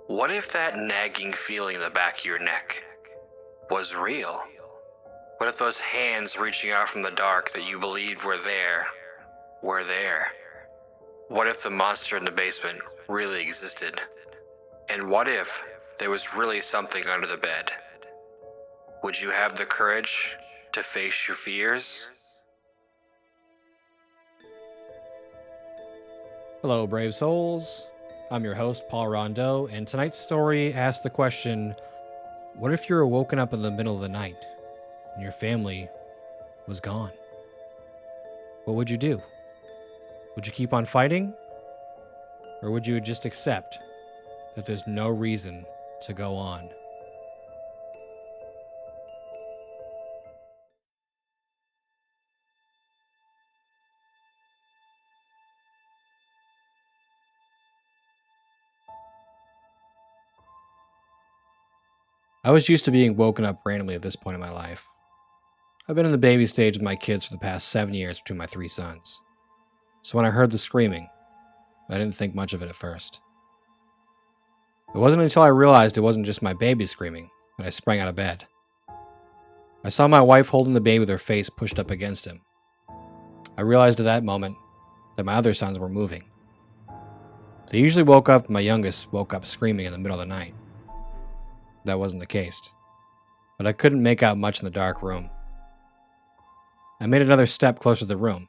What if that nagging feeling in the back of your neck was real? What if those hands reaching out from the dark that you believed were there were there? What if the monster in the basement really existed? And what if there was really something under the bed? Would you have the courage to face your fears? Hello, brave souls. I'm your host, Paul Rondeau, and tonight's story asks the question, what if you were woken up in the middle of the night and your family was gone? What would you do? Would you keep on fighting? Or would you just accept that there's no reason to go on? I was used to being woken up randomly at this point in my life. I've been in the baby stage with my kids for the past 7 years between my 3 sons. So when I heard the screaming, I didn't think much of it at first. It wasn't until I realized it wasn't just my baby screaming that I sprang out of bed. I saw my wife holding the baby with her face pushed up against him. I realized at that moment that my other sons were moving. They usually woke up when my youngest woke up screaming in the middle of the night. That wasn't the case, but I couldn't make out much in the dark room. I made another step closer to the room,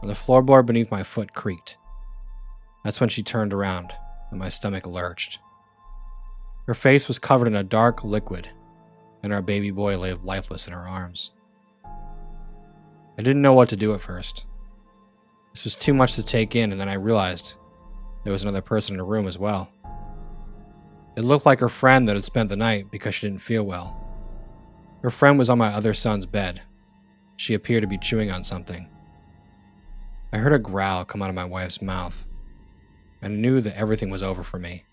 and the floorboard beneath my foot creaked. That's when she turned around, and my stomach lurched. Her face was covered in a dark liquid, and our baby boy lay lifeless in her arms. I didn't know what to do at first. This was too much to take in, and then I realized there was another person in the room as well. It looked like her friend that had spent the night because she didn't feel well. Her friend was on my other son's bed. She appeared to be chewing on something. I heard a growl come out of my wife's mouth, and I knew that everything was over for me.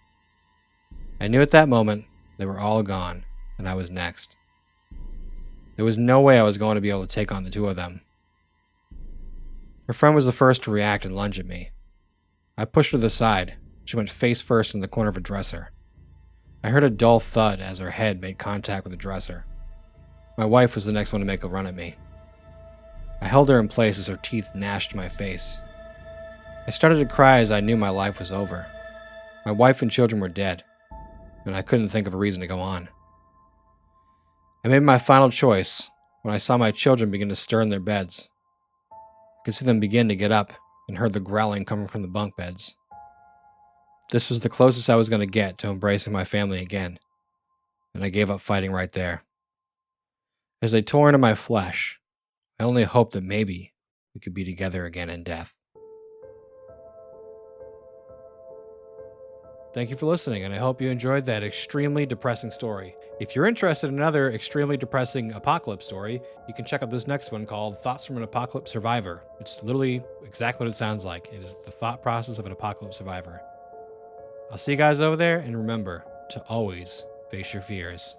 I knew at that moment they were all gone, and I was next. There was no way I was going to be able to take on the two of them. Her friend was the first to react and lunge at me. I pushed her to the side. She went face first in the corner of a dresser. I heard a dull thud as her head made contact with the dresser. My wife was the next one to make a run at me. I held her in place as her teeth gnashed my face. I started to cry as I knew my life was over. My wife and children were dead, and I couldn't think of a reason to go on. I made my final choice when I saw my children begin to stir in their beds. I could see them begin to get up and heard the growling coming from the bunk beds. This was the closest I was going to get to embracing my family again, and I gave up fighting right there. As they tore into my flesh, I only hoped that maybe we could be together again in death. Thank you for listening, and I hope you enjoyed that extremely depressing story. If you're interested in another extremely depressing apocalypse story, you can check out this next one called Thoughts from an Apocalypse Survivor. It's literally exactly what it sounds like. It is the thought process of an apocalypse survivor. I'll see you guys over there, and remember to always face your fears.